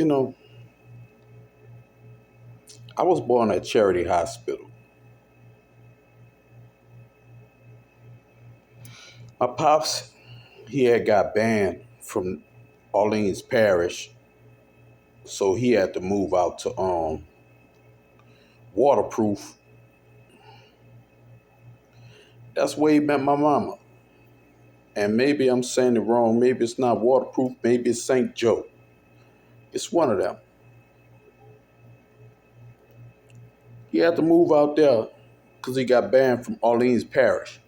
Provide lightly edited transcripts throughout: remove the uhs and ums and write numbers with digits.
You know, I was born at Charity Hospital. My pops, he had got banned from Orleans Parish, so he had to move out to Waterproof. That's where he met my mama. And maybe I'm saying it wrong. Maybe it's not Waterproof. Maybe it's St. Joe. It's one of them. He had to move out there because he got banned from Orleans Parish.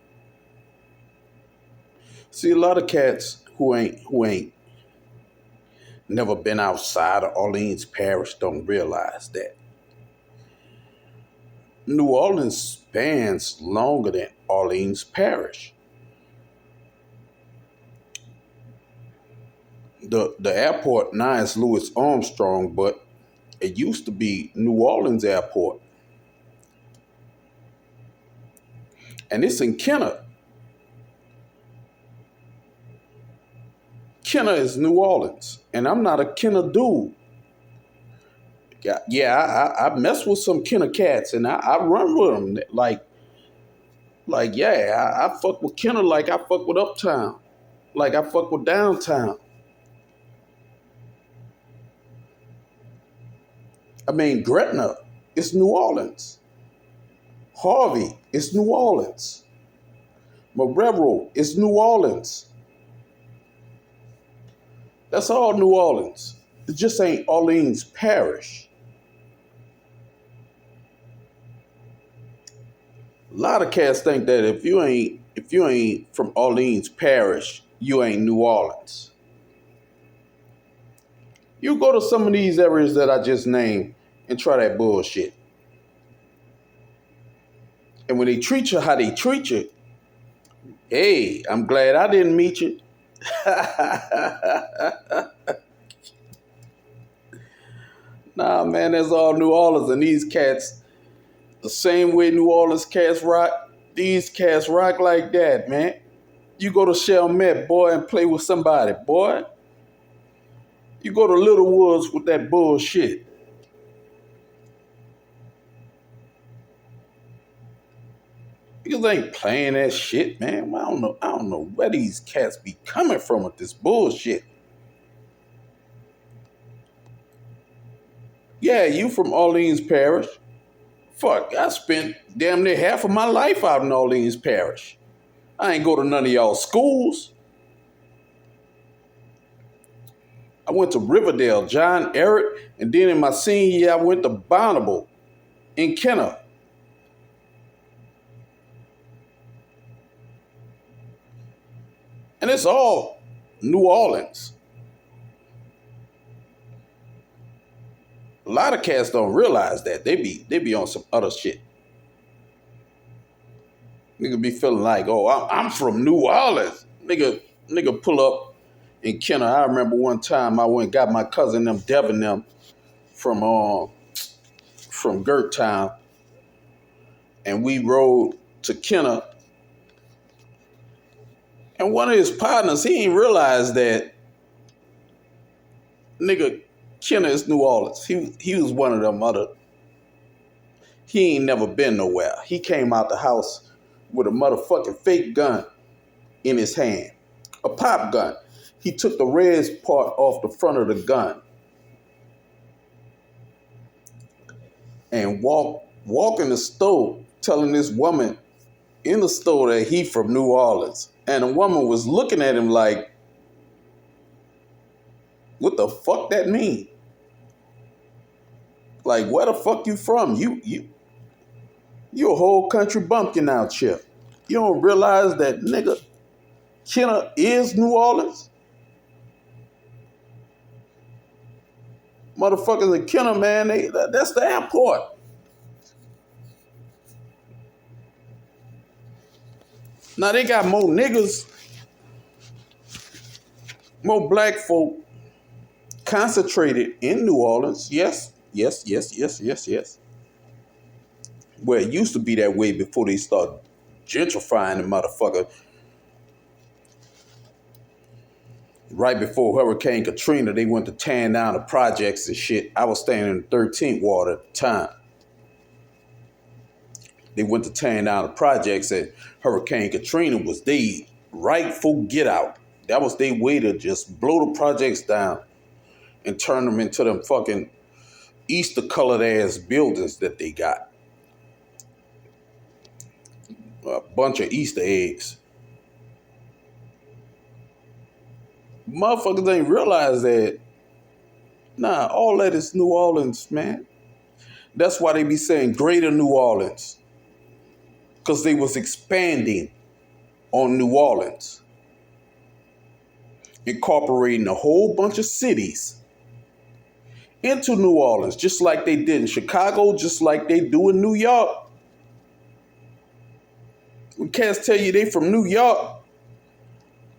See, a lot of cats who ain't never been outside of Orleans Parish don't realize that New Orleans spans longer than Orleans Parish. The airport now is Louis Armstrong, but it used to be New Orleans Airport. And it's in Kenner. Kenner is New Orleans. And I'm not a Kenner dude. I mess with some Kenner cats and I run with them. I fuck with Kenner like I fuck with Uptown. Like I fuck with Downtown. I mean, Gretna, it's New Orleans. Harvey, it's New Orleans. Marrero, it's New Orleans. That's all New Orleans. It just ain't Orleans Parish. A lot of cats think that if you ain't from Orleans Parish, you ain't New Orleans. You go to some of these areas that I just named and try that bullshit. And when they treat you how they treat you, hey, I'm glad I didn't meet you. Nah, man, that's all New Orleans. And these cats, the same way New Orleans cats rock, these cats rock like that, man. You go to Chalmette, boy, and play with somebody, boy. You go to Little Woods with that bullshit. Niggas ain't playing that shit, man. I don't know where these cats be coming from with this bullshit. Yeah, you from Orleans Parish. Fuck, I spent damn near half of my life out in Orleans Parish. I ain't go to none of y'all schools. I went to Riverdale, John Eric, and then in my senior year, I went to Bonneville in Kenner. And it's all New Orleans. A lot of cats don't realize that. They be on some other shit. Nigga be feeling like, oh, I'm from New Orleans. Nigga pull up in Kenner. I remember one time I went and got my cousin them, Devin them, from Gert Town, and we rode to Kenner. And one of his partners, he ain't realized that nigga Kenner is New Orleans. He was one of them other. He ain't never been nowhere. He came out the house with a motherfucking fake gun in his hand, a pop gun. He took the red part off the front of the gun and walk in the store telling this woman in the store that he from New Orleans. And the woman was looking at him like, what the fuck that mean? Like, where the fuck you from? You a whole country bumpkin out here. You don't realize that nigga Kenner is New Orleans? Motherfuckers in Kenner, man, that's the airport. Now they got more niggas, more black folk concentrated in New Orleans. Yes. Where it used to be that way before they start gentrifying the motherfucker. Right before Hurricane Katrina, they went to tearing down the projects and shit. I was staying in the 13th ward at the time. They went to tearing down the projects, and Hurricane Katrina was the rightful get out. That was their way to just blow the projects down and turn them into them fucking Easter colored ass buildings that they got. A bunch of Easter eggs. Motherfuckers ain't realize that. Nah, all that is New Orleans, man. That's why they be saying Greater New Orleans. Because they was expanding on New Orleans. Incorporating a whole bunch of cities into New Orleans, just like they did in Chicago, just like they do in New York. When cats tell you they from New York,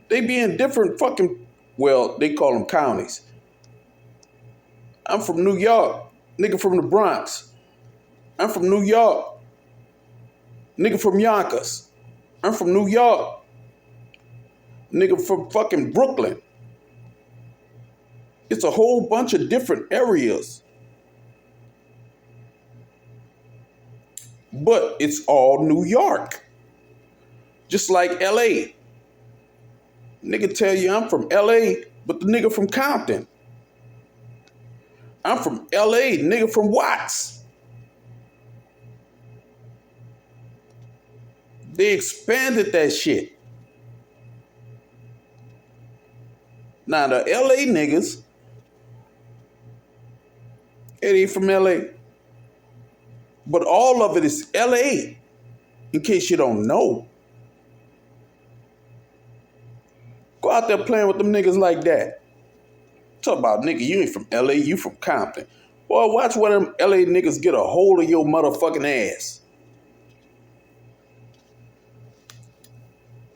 they be in different fucking, well, they call them counties. I'm from New York, nigga from the Bronx. I'm from New York, nigga from Yonkers. I'm from New York, nigga from fucking Brooklyn. It's a whole bunch of different areas. But it's all New York. Just like LA. Nigga tell you I'm from LA, but the nigga from Compton. I'm from LA, nigga from Watts. They expanded that shit. Now the LA niggas, it ain't from LA. But all of it is LA, in case you don't know. Go out there playing with them niggas like that. Talk about, nigga, you ain't from LA, you from Compton. Boy, watch where them LA niggas get a hold of your motherfucking ass.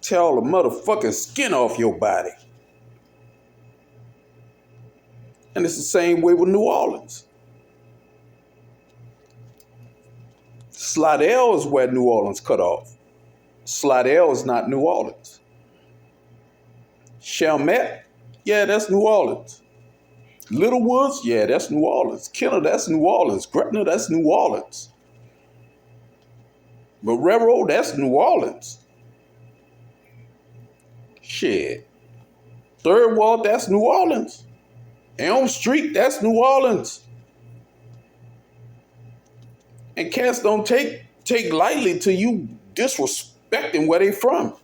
Tear all the motherfucking skin off your body. And it's the same way with New Orleans. Slidell is where New Orleans cut off. Slidell is not New Orleans. Chalmette, yeah, that's New Orleans. Little Woods, yeah, that's New Orleans. Kenner, that's New Orleans. Gretna, that's New Orleans. Marrero, that's New Orleans. Shit. Third Ward, that's New Orleans. Elm Street, that's New Orleans. And cats don't take lightly to you disrespecting where they from.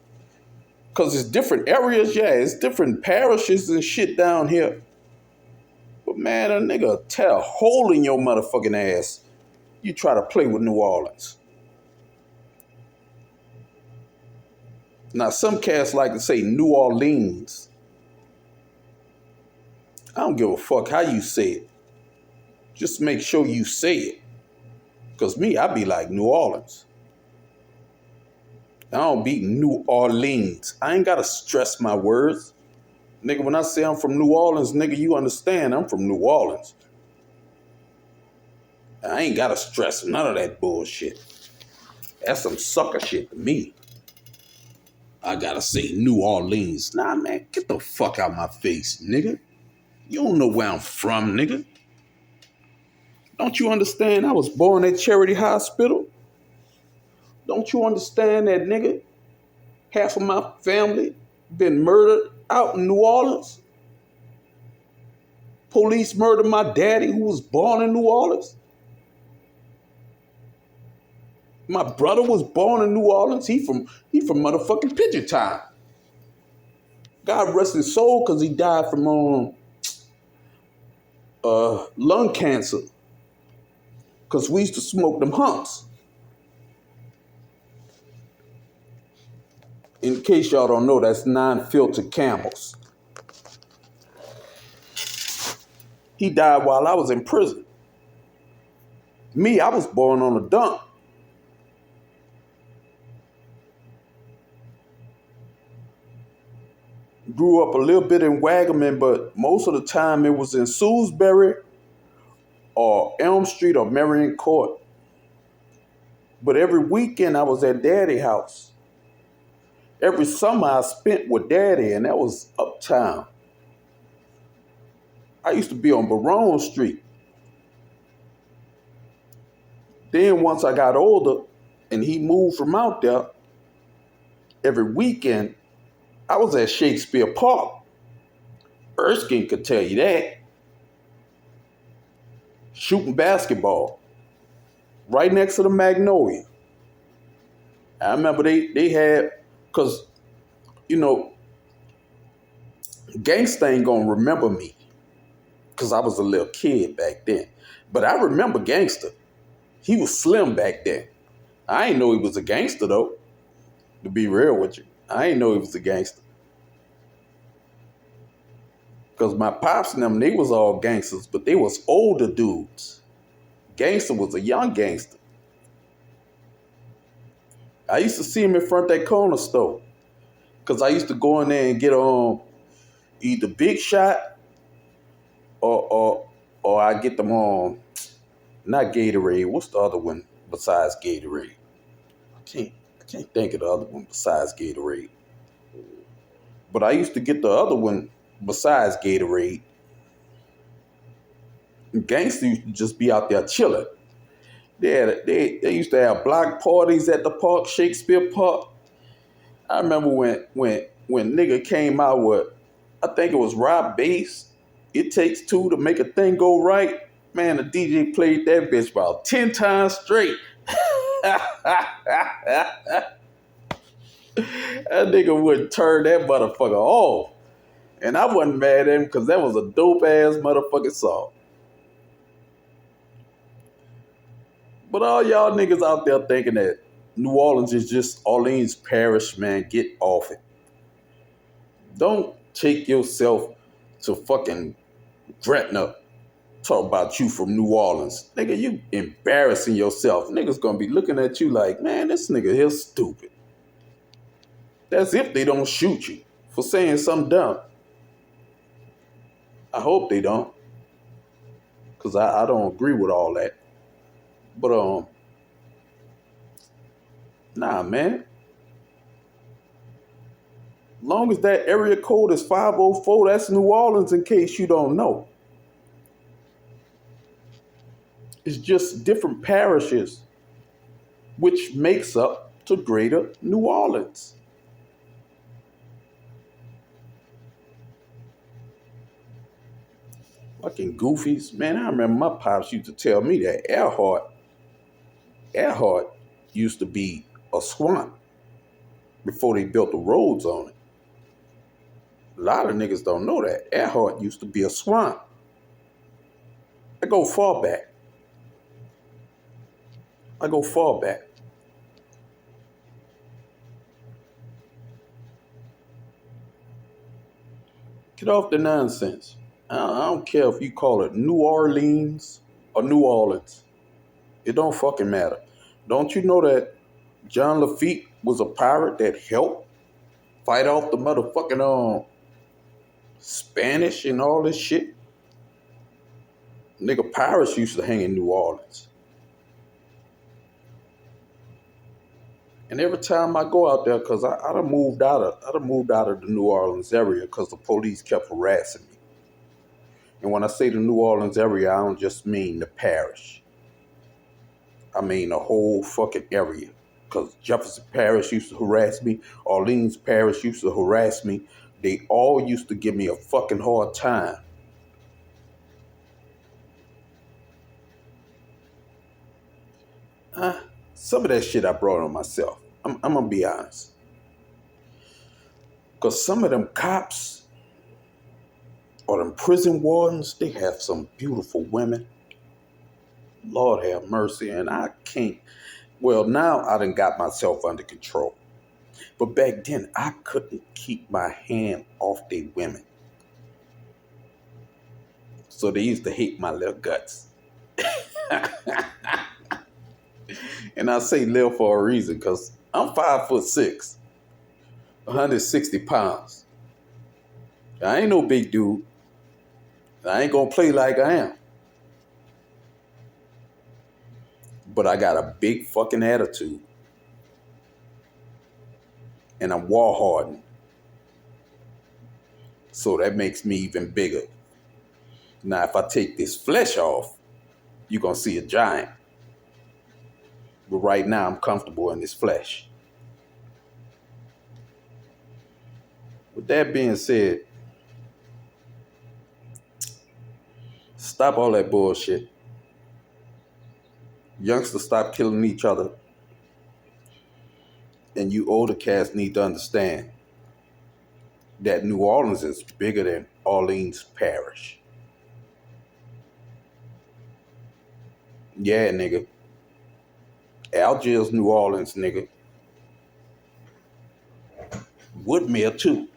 Because it's different areas, yeah, it's different parishes and shit down here. But man, a nigga tear a hole in your motherfucking ass. You try to play with New Orleans. Now, some cats like to say New Orleans. I don't give a fuck how you say it. Just make sure you say it. Because me, I be like New Orleans. I don't be New Orleans. I ain't got to stress my words. Nigga, when I say I'm from New Orleans, nigga, you understand I'm from New Orleans. I ain't got to stress none of that bullshit. That's some sucker shit to me. I got to say New Orleans. Nah, man, get the fuck out my face, nigga. You don't know where I'm from, nigga. Don't you understand I was born at Charity Hospital? Don't you understand that, nigga? Half of my family been murdered out in New Orleans. Police murdered my daddy who was born in New Orleans. My brother was born in New Orleans. He from motherfucking Pigeon Town. God rest his soul because he died from lung cancer. Because we used to smoke them humps. In case y'all don't know, that's non-filtered Camels. He died while I was in prison. Me, I was born on a dump. Grew up a little bit in Wagaman, but most of the time it was in Salisbury or Elm Street or Marion Court. But every weekend I was at Daddy's house. Every summer I spent with Daddy, and that was uptown. I used to be on Baron Street. Then once I got older and he moved from out there, every weekend I was at Shakespeare Park. Erskine could tell you that. Shooting basketball right next to the Magnolia. I remember they had, because, you know, Gangsta ain't gonna remember me because I was a little kid back then. But I remember Gangsta. He was slim back then. I ain't know he was a gangster though, to be real with you. I ain't know he was a gangster. Because my pops and them, they was all gangsters, but they was older dudes. Gangster was a young gangster. I used to see him in front of that corner store. Because I used to go in there and get either Big Shot or I get them on, not Gatorade. What's the other one besides Gatorade? I can't think of the other one besides Gatorade. But I used to get the other one besides Gatorade. And gangsters used to just be out there chilling. They used to have block parties at the park, Shakespeare Park. I remember when nigga came out with, I think it was Rob Bass. It Takes Two to Make a Thing Go Right. Man, the DJ played that bitch about 10 times straight. That nigga would turn that motherfucker off. And I wasn't mad at him because that was a dope ass motherfucking song. But all y'all niggas out there thinking that New Orleans is just Orleans Parish, man, get off it. Don't take yourself to fucking Gretna. Talk about you from New Orleans. Nigga, you embarrassing yourself. Niggas gonna be looking at you like, man, this nigga here stupid. That's if they don't shoot you for saying something dumb. I hope they don't. Because I don't agree with all that. But, nah, man. Long as that area code is 504, that's New Orleans in case you don't know. It's just different parishes, which makes up to greater New Orleans. Fucking goofies. Man, I remember my pops used to tell me that Earhart used to be a swamp before they built the roads on it. A lot of niggas don't know that. Earhart used to be a swamp. I go far back. Get off the nonsense. I don't care if you call it New Orleans or New Orleans. It don't fucking matter. Don't you know that John Lafitte was a pirate that helped fight off the motherfucking Spanish and all this shit? Nigga, pirates used to hang in New Orleans. And every time I go out there, cause I done moved out of the New Orleans area because the police kept harassing me. And when I say the New Orleans area, I don't just mean the parish. I mean the whole fucking area. Because Jefferson Parish used to harass me. Orleans Parish used to harass me. They all used to give me a fucking hard time. Some of that shit I brought on myself. I'm going to be honest. Because some of them cops or them prison wardens, they have some beautiful women. Lord have mercy. And I can't. Well, now I done got myself under control. But back then, I couldn't keep my hand off they women. So they used to hate my little guts. And I say little for a reason, because I'm 5'6", 160 pounds. I ain't no big dude. I ain't gonna play like I am. But I got a big fucking attitude. And I'm war hardened. So that makes me even bigger. Now, if I take this flesh off, you're going to see a giant. But right now, I'm comfortable in this flesh. With that being said, stop all that bullshit. Youngsters, stop killing each other. And you older cats need to understand that New Orleans is bigger than Orleans Parish. Yeah, nigga. Algiers, New Orleans, nigga. Woodmere, too.